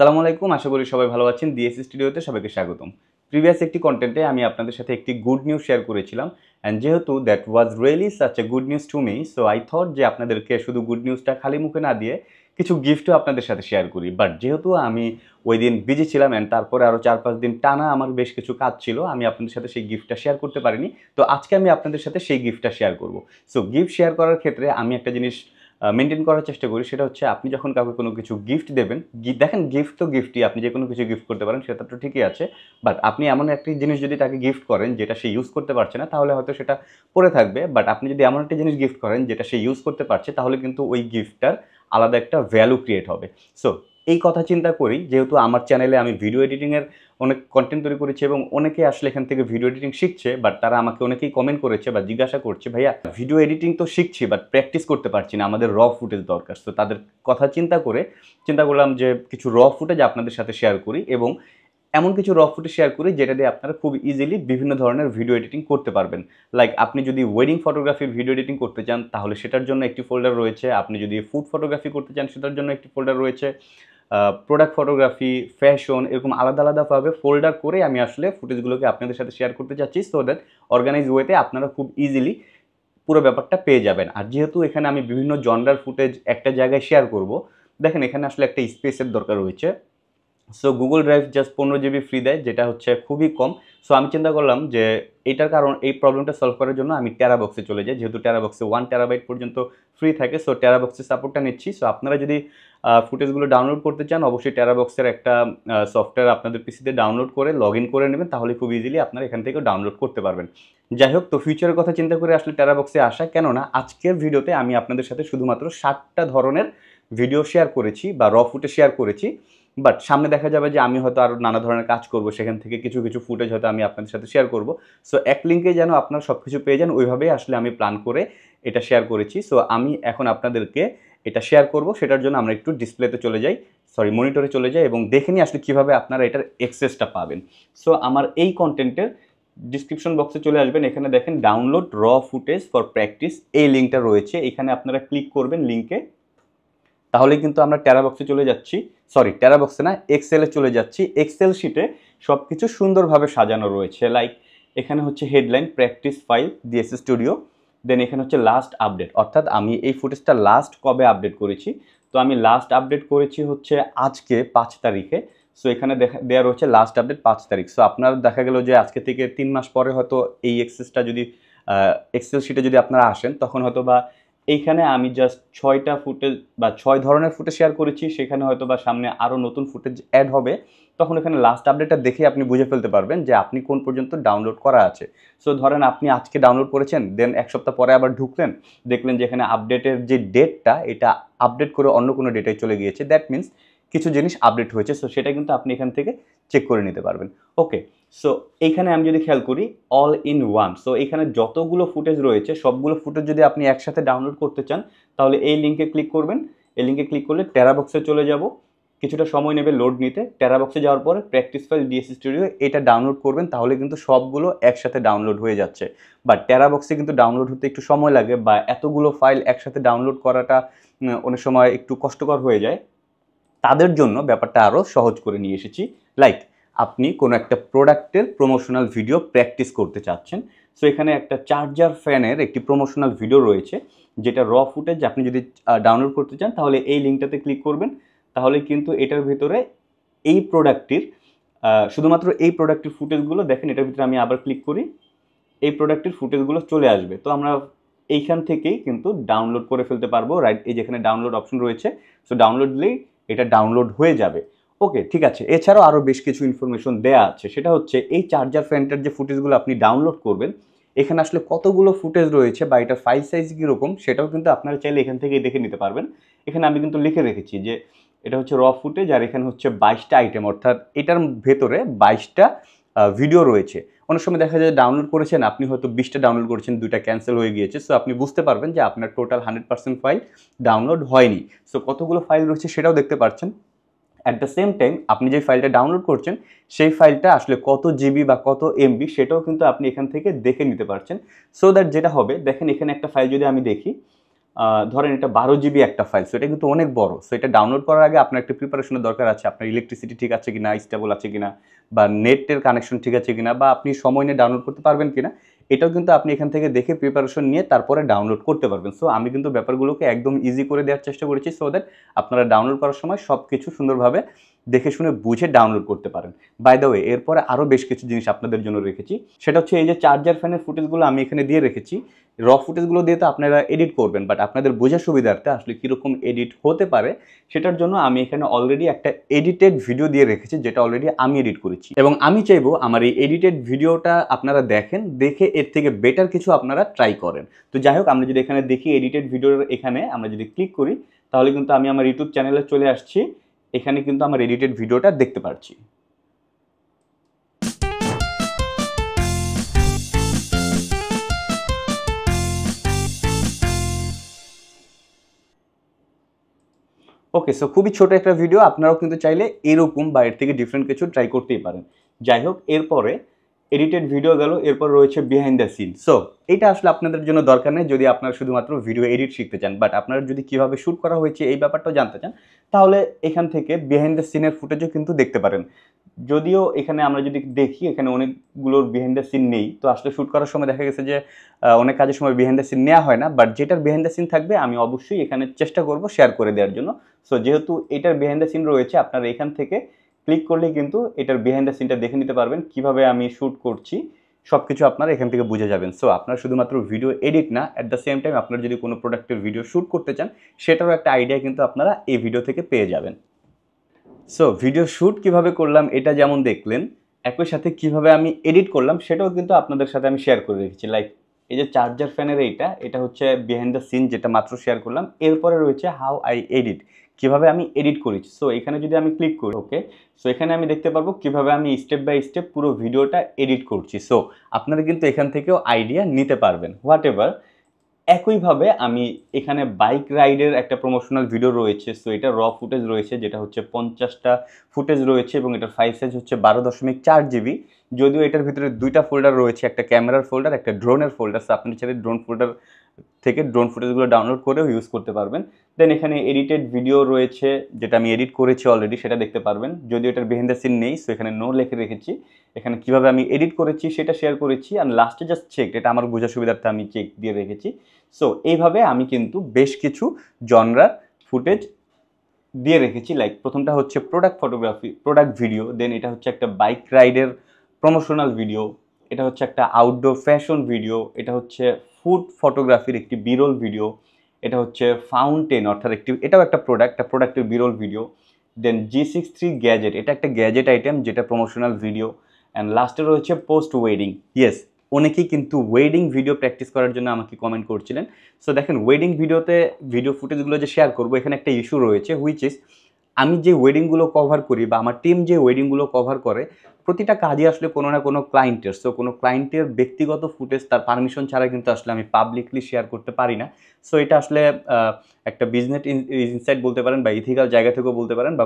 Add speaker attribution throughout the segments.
Speaker 1: সালামু আলাইকুম, আশা করি সবাই ভালো আছেন। ডিএসসি স্টুডিওতে সবাইকে স্বাগতম। প্রিভিয়াস একটি কন্টেন্টে আমি আপনাদের সাথে একটি গুড নিউজ শেয়ার করেছিলাম অ্যান্ড যেহেতু that was really such a good news to me, so I thought যে আপনাদেরকে শুধু গুড নিউজটা খালি মুখে না দিয়ে কিছু গিফটও আপনাদের সাথে শেয়ার করি। বাট যেহেতু আমি ওই দিন বিজি ছিলাম অ্যান্ড তারপরে আরও 4-5 দিন টানা আমার বেশ কিছু কাজ ছিল, আমি আপনাদের সাথে সেই গিফটটা শেয়ার করতে পারিনি। তো আজকে আমি আপনাদের সাথে সেই গিফটটা শেয়ার করব। সো গিফট শেয়ার করার ক্ষেত্রে আমি একটা জিনিস মেনটেন করার চেষ্টা করি, সেটা হচ্ছে আপনি যখন কাউকে কোনো কিছু গিফট দেবেন, দেখেন গিফট তো গিফটই, আপনি যে কোনো কিছু গিফট করতে পারেন সেটা তো ঠিকই আছে। বাট আপনি এমন একটি জিনিস যদি তাকে গিফট করেন যেটা সে ইউজ করতে পারছে না, তাহলে হয়তো সেটা পড়ে থাকবে। বাট আপনি যদি এমন একটা জিনিস গিফট করেন যেটা সে ইউজ করতে পারছে, তাহলে কিন্তু ওই গিফটটার আলাদা একটা ভ্যালু ক্রিয়েট হবে। সো এই কথা চিন্তা করি, যেহেতু আমার চ্যানেলে আমি ভিডিও এডিটিংয়ের অনেক কন্টেন্ট তৈরি করেছি এবং অনেকে আসলে এখান থেকে ভিডিও এডিটিং শিখছে, বাট তারা আমাকে অনেকেই কমেন্ট করেছে বা জিজ্ঞাসা করছে, ভাইয়া ভিডিও এডিটিং তো শিখছি বাট প্র্যাকটিস করতে পারছি না, আমাদের র ফুটেজ দরকার। তো তাদের কথা চিন্তা করলাম যে কিছু র ফুটেজ আপনাদের সাথে শেয়ার করি এবং এমন কিছু র ফুটেজ শেয়ার করি যেটা দিয়ে আপনারা খুব ইজিলি বিভিন্ন ধরনের ভিডিও এডিটিং করতে পারবেন। লাইক আপনি যদি ওয়েডিং ফটোগ্রাফির ভিডিও এডিটিং করতে চান তাহলে সেটার জন্য একটি ফোল্ডার রয়েছে, আপনি যদি ফুড ফটোগ্রাফি করতে চান সেটার জন্য একটি ফোল্ডার রয়েছে, প্রোডাক্ট ফটোগ্রাফি, ফ্যাশন, এরকম আলাদা আলাদাভাবে ফোল্ডার করে আমি আসলে ফুটেজগুলোকে আপনাদের সাথে শেয়ার করতে চাচ্ছি, সো দ্যাট অর্গানাইজ ওয়েতে আপনারা খুব ইজিলি পুরো ব্যাপারটা পেয়ে যাবেন। আর যেহেতু এখানে আমি বিভিন্ন জনরার ফুটেজ একটা জায়গায় শেয়ার করব, দেখেন এখানে আসলে একটা স্পেসের দরকার রয়েছে। So Google drive just 15 GB free দেয়, যেটা হচ্ছে খুবই কম। সো আমি চিন্তা করলাম যে এটার কারণ, এই প্রবলেমটা সলভ করার জন্য আমি টেরাবক্সে চলে যাই, যেহেতু টেরাবক্সে 1 TB পর্যন্ত ফ্রি থাকে। সো টেরাবক্সের সাপোর্টটা নিচ্ছি। সো আপনারা যদি ফুটেজগুলো ডাউনলোড করতে চান, অবশ্যই টেরাবক্সের একটা সফটওয়্যার আপনাদের পিসিতে ডাউনলোড করে লগ ইন করে নেবেন, তাহলে খুব ইজিলি আপনারা এখান থেকেও ডাউনলোড করতে পারবেন। যাই হোক, তো ফিউচারের কথা চিন্তা করে আসলে টেরাবক্সে আসা, কেননা আজকের ভিডিওতে আমি আপনাদের সাথে শুধুমাত্র 7টা ধরনের ভিডিও শেয়ার করেছি বা র ফুটেজ শেয়ার করেছি। বাট সামনে দেখা যাবে যে আমি হয়তো আরও নানা ধরনের কাজ করব, সেখান থেকে কিছু কিছু ফুটেজ হয়তো আমি আপনাদের সাথে শেয়ার করব। সো এক লিঙ্কে যেন আপনারা সব কিছু পেয়ে যান, ওইভাবেই আসলে আমি প্ল্যান করে এটা শেয়ার করেছি। সো আমি এখন আপনাদেরকে এটা শেয়ার করব, সেটার জন্য আমরা একটু ডিসপ্লেতে চলে যাই, মনিটরে চলে যাই এবং দেখে নিই আসলে কীভাবে আপনারা এটার অ্যাক্সেসটা পাবেন। সো আমার এই কন্টেন্টের ডিসক্রিপশন বক্সে চলে আসবেন, এখানে দেখেন ডাউনলোড র ফুটেজ ফর প্র্যাকটিস, এই লিঙ্কটা রয়েছে, এখানে আপনারা ক্লিক করবেন লিঙ্কে, তাহলে কিন্তু আমরা টেরাবক্সে চলে যাচ্ছি, টেরাবক্সে না, এক্সেলে চলে যাচ্ছি। এক্সেল শিটে সব কিছু সুন্দরভাবে সাজানো রয়েছে। লাইক এখানে হচ্ছে headline, practice file, DSC studio, then এখানে হচ্ছে লাস্ট আপডেট, অর্থাৎ আমি এই ফুটেজটা লাস্ট কবে আপডেট করেছি। তো আমি লাস্ট আপডেট করেছি হচ্ছে আজকে 5 তারিখে। সো এখানে দেওয়া রয়েছে লাস্ট আপডেট 5 তারিখ। সো আপনার দেখা গেল যে আজকে থেকে 3 মাস পরে হয়তো এই এক্সেসটা যদি এক্সেল শিটে যদি আপনারা আসেন, তখন হয়তো বা এইখানে আমি জাস্ট 6টা ফুটেজ বা 6 ধরনের ফুটেজ শেয়ার করেছি, সেখানে হয়তো বা সামনে আরও নতুন ফুটেজ অ্যাড হবে, তখন এখানে লাস্ট আপডেটটা দেখে আপনি বুঝে ফেলতে পারবেন যে আপনি কোন পর্যন্ত ডাউনলোড করা আছে। সো ধরেন আপনি আজকে ডাউনলোড করেছেন, দেন এক সপ্তাহ পরে আবার ঢুকলেন, দেখলেন যে এখানে আপডেটের যে ডেটটা, এটা আপডেট করে অন্য কোনো ডেটে চলে গিয়েছে, দ্যাট মিনস কিছু জিনিস আপডেট হয়েছে। সো সেটা কিন্তু আপনি এখান থেকে চেক করে নিতে পারবেন। ওকে, সো এইখানে আমি যদি খেয়াল করি অল ইন ওয়ান, সো এখানে যতগুলো ফুটেজ রয়েছে সবগুলো ফুটেজ যদি আপনি একসাথে ডাউনলোড করতে চান, তাহলে এই লিঙ্কে ক্লিক করবেন। এই লিঙ্কে ক্লিক করলে টেরাবক্সে চলে যাব, কিছুটা সময় নেবে লোড নিতে। টেরাবক্সে যাওয়ার পরে প্র্যাকটিস ফাইল ডিএসসি স্টুডিও, এটা ডাউনলোড করবেন, তাহলে কিন্তু সবগুলো একসাথে ডাউনলোড হয়ে যাচ্ছে। বাট টেরাবক্সে কিন্তু ডাউনলোড হতে একটু সময় লাগে, বা এতগুলো ফাইল একসাথে ডাউনলোড করাটা অনেক সময় একটু কষ্টকর হয়ে যায়। তাদের জন্য ব্যাপারটা আরও সহজ করে নিয়ে এসেছি। লাইক আপনি কোনো একটা প্রোডাক্টের প্রমোশনাল ভিডিও প্র্যাকটিস করতে চাচ্ছেন, সো এখানে একটা চার্জার ফ্যানের একটি প্রমোশনাল ভিডিও রয়েছে, যেটা র ফুটেজ আপনি যদি ডাউনলোড করতে চান, তাহলে এই লিঙ্কটাতে ক্লিক করবেন। তাহলে কিন্তু এটার ভিতরে এই প্রোডাক্টটির শুধুমাত্র এই প্রোডাক্টের ফুটেজগুলো দেখেন, এটার ভিতরে আমি আবার ক্লিক করি, এই প্রোডাক্টের ফুটেজগুলো চলে আসবে। তো আমরা এইখান থেকেই কিন্তু ডাউনলোড করে ফেলতে পারবো। রাইট, এই যেখানে ডাউনলোড অপশন রয়েছে, সো ডাউনলোড দিলেই এটা ডাউনলোড হয়ে যাবে। ওকে, ঠিক আছে। এছাড়াও আরও বেশ কিছু ইনফরমেশন দেয়া আছে, সেটা হচ্ছে এই চার্জার ফ্যানটার যে ফুটেজগুলো আপনি ডাউনলোড করবেন, এখানে আসলে কতগুলো ফুটেজ রয়েছে বা এটার ফাইল সাইজ কীরকম, সেটাও কিন্তু আপনারা চাইলে এখান থেকেই দেখে নিতে পারবেন। এখানে আমি কিন্তু লিখে রেখেছি যে এটা হচ্ছে র ফুটেজ, আর এখানে হচ্ছে 22টা আইটেম, অর্থাৎ এটার ভেতরে 22টা ভিডিও রয়েছে। অনেক সময় দেখা যায় ডাউনলোড করেছেন আপনি, হয়তো 20টা ডাউনলোড করেছেন, 2টা ক্যান্সেল হয়ে গিয়েছে। সো আপনি বুঝতে পারবেন যে আপনার টোটাল 100% ফাইল ডাউনলোড হয়নি। সো কতগুলো ফাইল রয়েছে সেটাও দেখতে পাচ্ছেন। অ্যাট দ্য সেম টাইম আপনি যে ফাইলটা ডাউনলোড করছেন, সেই ফাইলটা আসলে কত জিবি বা কত এমবি, সেটাও কিন্তু আপনি এখান থেকে দেখে নিতে পারছেন। সো দ্যাট যেটা হবে, দেখেন এখানে একটা ফাইল যদি আমি দেখি, ধরেন এটা 12 GB একটা ফাইল, সো এটা কিন্তু অনেক বড়। সো এটা ডাউনলোড করার আগে আপনার একটা প্রিপারেশনের দরকার আছে, আপনার ইলেকট্রিসিটি ঠিক আছে কিনা, স্টেবল আছে কিনা, বা নেটের কানেকশন ঠিক আছে কিনা, বা আপনি সময় নিয়ে ডাউনলোড করতে পারবেন কিনা, এটাও কিন্তু আপনি এখান থেকে দেখে প্রিপারেশন নিয়ে তারপরে ডাউনলোড করতে পারবেন। সো আমি কিন্তু ব্যাপারগুলোকে একদম ইজি করে দেওয়ার চেষ্টা করেছি, সো দ্যাট আপনারা ডাউনলোড করার সময় সব কিছু সুন্দরভাবে দেখে শুনে বুঝে ডাউনলোড করতে পারেন। বাই দ্য ওয়ে, এরপরে আরও বেশ কিছু জিনিস আপনাদের জন্য রেখেছি। সেটা হচ্ছে এই যে চার্জার ফ্যানের ফুটেজগুলো আমি এখানে দিয়ে রেখেছি। র ফুটেজগুলো দিয়ে তো আপনারা এডিট করবেন, বাট আপনাদের বোঝার সুবিধার্থে আসলে কীরকম এডিট হতে পারে সেটার জন্য আমি এখানে অলরেডি একটা এডিটেড ভিডিও দিয়ে রেখেছি, যেটা অলরেডি আমি এডিট করেছি। এবং আমি চাইবো আমার এই এডিটেড ভিডিওটা আপনারা দেখেন, দেখে এর থেকে বেটার কিছু আপনারা ট্রাই করেন। তো যাই হোক, আমরা যদি এখানে দেখি এডিটেড ভিডিওর এখানে আমরা যদি ক্লিক করি, তাহলে কিন্তু আমি আমার ইউটিউব চ্যানেলে চলে আসছি। এখানে কিন্তু আমার এডিটেড ভিডিওটা দেখতে পাচ্ছি। ওকে, সো খুবই ছোট একটা ভিডিও, আপনারাও কিন্তু চাইলে এরকম বা এর থেকে ডিফারেন্ট কিছু ট্রাই করতেই পারেন। যাই হোক, এরপরে এডিটেড ভিডিও গেল, এরপর রয়েছে বিহাইন্ড দ্য সিন। সো এটা আসলে আপনাদের জন্য দরকার নেই যদি আপনারা শুধুমাত্র ভিডিও এডিট শিখতে চান, বাট আপনারা যদি কীভাবে শ্যুট করা হয়েছে এই ব্যাপারটাও জানতে চান, তাহলে এখান থেকে বিহাইন্ড দ্য সিনের ফুটেজও কিন্তু দেখতে পারেন। যদিও এখানে আমরা যদি দেখি, এখানে অনেকগুলোর বিহাইন্ড দ্য সিন নেই, তো আসলে শ্যুট করার সময় দেখা গেছে যে অনেক কাজের সময় বিহাইন্ড দ্য সিন নেওয়া হয় না, বাট যেটার বিহাইন্ড দ্য সিন থাকবে আমি অবশ্যই এখানে চেষ্টা করব শেয়ার করে দেওয়ার জন্য। সো যেহেতু এটার বিহাইন্ড দ্য সিন রয়েছে, আপনারা এখান থেকে ক্লিক করলেই কিন্তু এটার বিহাইন্ড দ্য সিনটা দেখে নিতে পারবেন, কিভাবে আমি শ্যুট করছি সব কিছু আপনারা এখান থেকে বুঝে যাবেন। সো আপনারা শুধুমাত্র ভিডিও এডিট না, অ্যাট দ্য সেম টাইম আপনারা যদি কোনো প্রোডাক্টের ভিডিও শ্যুট করতে চান, সেটারও একটা আইডিয়া কিন্তু আপনারা এই ভিডিও থেকে পেয়ে যাবেন। সো ভিডিও শ্যুট কিভাবে করলাম এটা যেমন দেখলেন, একই সাথে কিভাবে আমি এডিট করলাম সেটাও কিন্তু আপনাদের সাথে আমি শেয়ার করে রেখেছি। লাইক এই যে চার্জার ফ্যানের এটা হচ্ছে বিহাইন্ড দ্য সিন, যেটা মাত্র শেয়ার করলাম। এরপরে রয়েছে হাউ আই এডিট, কিভাবে আমি এডিট করেছি। সো এখানে যদি আমি ক্লিক করি, ওকে, সো এখানে আমি দেখতে পারবো কিভাবে আমি স্টেপ বাই স্টেপ পুরো ভিডিওটা এডিট করছি। সো আপনারা কিন্তু এখান থেকেও আইডিয়া নিতে পারবেন। হোয়াট এভার, একইভাবে আমি এখানে বাইক রাইডের একটা প্রমোশনাল ভিডিও রয়েছে। সো এটা র ফুটেজ রয়েছে, যেটা হচ্ছে 50টা ফুটেজ রয়েছে, এবং এটার ফাইল সাইজ হচ্ছে 12.4 GB। যদিও এটার ভিতরে দুইটা ফোল্ডার রয়েছে, একটা ক্যামেরার ফোল্ডার, একটা ড্রোনের ফোল্ডার। সো আপনি চাইলে ড্রোন ফোল্ডার থেকে ড্রোন ফুটেজগুলো ডাউনলোড করেও ইউজ করতে পারবেন। দেন এখানে এডিটেড ভিডিও রয়েছে, যেটা আমি এডিট করেছি অলরেডি, সেটা দেখতে পারবেন। যদিও এটার বিহাইন্ড দ্য সিন নেই, সো এখানে নো লিখে রেখেছি। এখানে কিভাবে আমি এডিট করেছি সেটা শেয়ার করেছি, আর লাস্টে জাস্ট চেক, এটা আমার বোঝার সুবিধার্থে আমি চেক দিয়ে রেখেছি। সো এইভাবে আমি কিন্তু বেশ কিছু জনরার ফুটেজ দিয়ে রেখেছি। লাইক প্রথমটা হচ্ছে প্রোডাক্ট ফটোগ্রাফি, প্রোডাক্ট ভিডিও। দেন এটা হচ্ছে একটা বাইক রাইডের প্রমোশনাল ভিডিও, এটা হচ্ছে একটা আউটডোর ফ্যাশন ভিডিও, এটা হচ্ছে ফুড ফটোগ্রাফির একটি বিরল ভিডিও, এটা হচ্ছে ফাউন্টেন অর্থাৎ এটাও একটা প্রোডাক্টের বিরল ভিডিও। দেন G63 গ্যাজেট, এটা একটা গ্যাজেট আইটেম যেটা প্রমোশনাল ভিডিও। অ্যান্ড লাস্টে রয়েছে পোস্ট ওয়েডিং। ইয়েস, অনেকেই কিন্তু ওয়েডিং ভিডিও প্র্যাকটিস করার জন্য আমাকে কমেন্ট করছিলেন। সো দেখেন, ওয়েডিং ভিডিওতে ভিডিও ফুটেজগুলো যে শেয়ার করবো, এখানে একটা ইস্যু রয়েছে, হুইচ ইজ আমি যে ওয়েডিংগুলো কভার করি বা আমার টিম যে ওয়েডিংগুলো কভার করে, প্রতিটা কাজই আসলে কোনো না কোনো ক্লায়েন্টের। সো কোনো ক্লায়েন্টের ব্যক্তিগত ফুটেজ তার পারমিশন ছাড়া কিন্তু আসলে আমি পাবলিকলি শেয়ার করতে পারি না। সো এটা আসলে একটা বিজনেস ইনসাইট বলতে পারেন, বা ইথিক্যাল জায়গা থেকেও বলতে পারেন, বা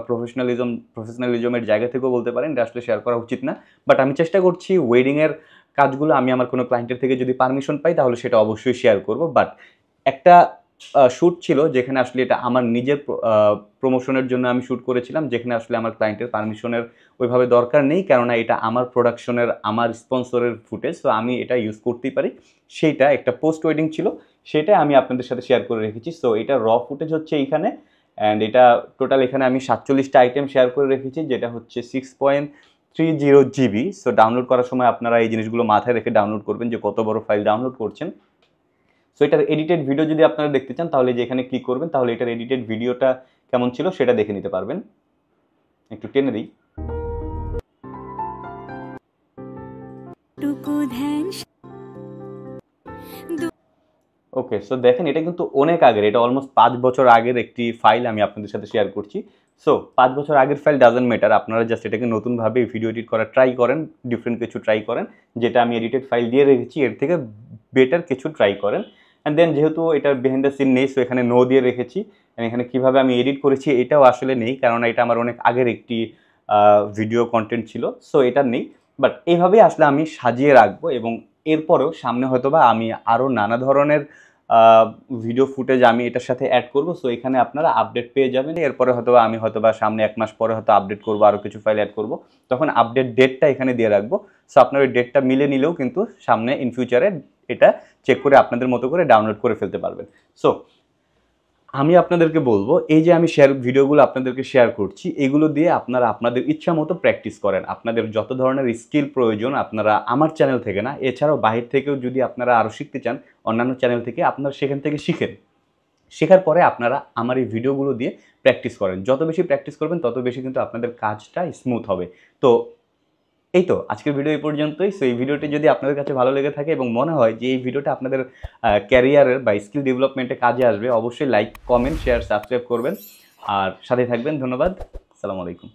Speaker 1: প্রফেশনালিজমের জায়গা থেকেও বলতে পারেন, এটা আসলে শেয়ার করা উচিত না। বাট আমি চেষ্টা করছি ওয়েডিংয়ের কাজগুলো আমি আমার কোনো ক্লায়েন্টের থেকে যদি পারমিশন পাই তাহলে সেটা অবশ্যই শেয়ার করব। বাট একটা শ্যুট ছিল যেখানে আসলে এটা আমার নিজের প্রমোশনের জন্য আমি শ্যুট করেছিলাম, যেখানে আসলে আমার ক্লায়েন্টের পারমিশনের ওইভাবে দরকার নেই, কেননা এটা আমার প্রোডাকশনের, আমার স্পন্সরের ফুটেজ, তো আমি এটা ইউজ করতেই পারি। সেইটা একটা পোস্ট ওয়েডিং ছিল, সেটা আমি আপনাদের সাথে শেয়ার করে রেখেছি। সো এটা র ফুটেজ হচ্ছে এইখানে, অ্যান্ড এটা টোটাল এখানে আমি 47টা আইটেম শেয়ার করে রেখেছি, যেটা হচ্ছে 6.30 GB। সো ডাউনলোড করার সময় আপনারা এই জিনিসগুলো মাথায় রেখে ডাউনলোড করবেন যে কত বড় ফাইল ডাউনলোড করছেন। সো এটার এডিটেড ভিডিও যদি আপনারা দেখতে চান, তাহলে যে এখানে ক্লিক করবেন, তাহলে এটার এডিটেড ভিডিওটা কেমন ছিল সেটা দেখে নিতে পারবেন। একটু টেনে দিই। ওকে, সো দেখেন এটা কিন্তু অনেক আগের, এটা অলমোস্ট 5 বছর আগের একটি ফাইল আমি আপনাদের সাথে শেয়ার করছি। সো 5 বছর আগের ফাইল ডাজন্ট ম্যাটার, আপনারা জাস্ট এটাকে নতুনভাবে ভিডিও এডিট করা ট্রাই করেন, ডিফারেন্ট কিছু ট্রাই করেন। যেটা আমি এডিটেড ফাইল দিয়ে রেখেছি এর থেকে বেটার কিছু ট্রাই করেন। অ্যান্ড দেন যেহেতু এটার বিহাইন্ড দ্য সিন নেই, সো এখানে নো দিয়ে রেখেছি। এখানে কিভাবে আমি এডিট করেছি এটাও আসলে নেই, কারণ এটা আমার অনেক আগের একটি ভিডিও কন্টেন্ট ছিল, সো এটা নেই। বাট এইভাবেই আসলে আমি সাজিয়ে রাখবো, এবং এরপরেও সামনে হয়তো বা আমি আরও নানা ধরনের ভিডিও ফুটেজ আমি এটার সাথে অ্যাড করব। সো এখানে আপনারা আপডেট পেয়ে যাবেন। এরপরে আমি সামনে 1 মাস পরে আপডেট করব, আরও কিছু ফাইল অ্যাড করব, তখন আপডেট ডেটটা এখানে দিয়ে রাখবো। সো আপনার ওই ডেটটা মিলে নিলেও কিন্তু সামনে ইন ফিউচারে এটা চেক করে আপনাদের মতো করে ডাউনলোড করে ফেলতে পারবেন। সো আমি আপনাদেরকে বলবো, এই যে আমি ভিডিওগুলো আপনাদেরকে শেয়ার করছি, এগুলো দিয়ে আপনারা আপনাদের ইচ্ছা মতো প্র্যাকটিস করেন। আপনাদের যত ধরনের স্কিল প্রয়োজন আপনারা আমার চ্যানেল থেকে না, এছাড়াও বাহির থেকেও যদি আপনারা আরও শিখতে চান অন্যান্য চ্যানেল থেকে, আপনারা সেখান থেকে শিখেন। শেখার পরে আপনারা আমার এই ভিডিওগুলো দিয়ে প্র্যাকটিস করেন। যত বেশি প্র্যাকটিস করবেন তত বেশি কিন্তু আপনাদের কাজটা স্মুথ হবে। তো এই তো আজকের ভিডিও এই পর্যন্তই। সো এই ভিডিওটি যদি আপনাদের কাছে ভালো লেগে থাকে এবং মনে হয় যে এই ভিডিওটা আপনাদের ক্যারিয়ারের বা স্কিল ডেভেলপমেন্টে কাজে আসবে, অবশ্যই লাইক, কমেন্ট, শেয়ার, সাবস্ক্রাইব করবেন আর সাথে থাকবেন। ধন্যবাদ। আসসালামু আলাইকুম।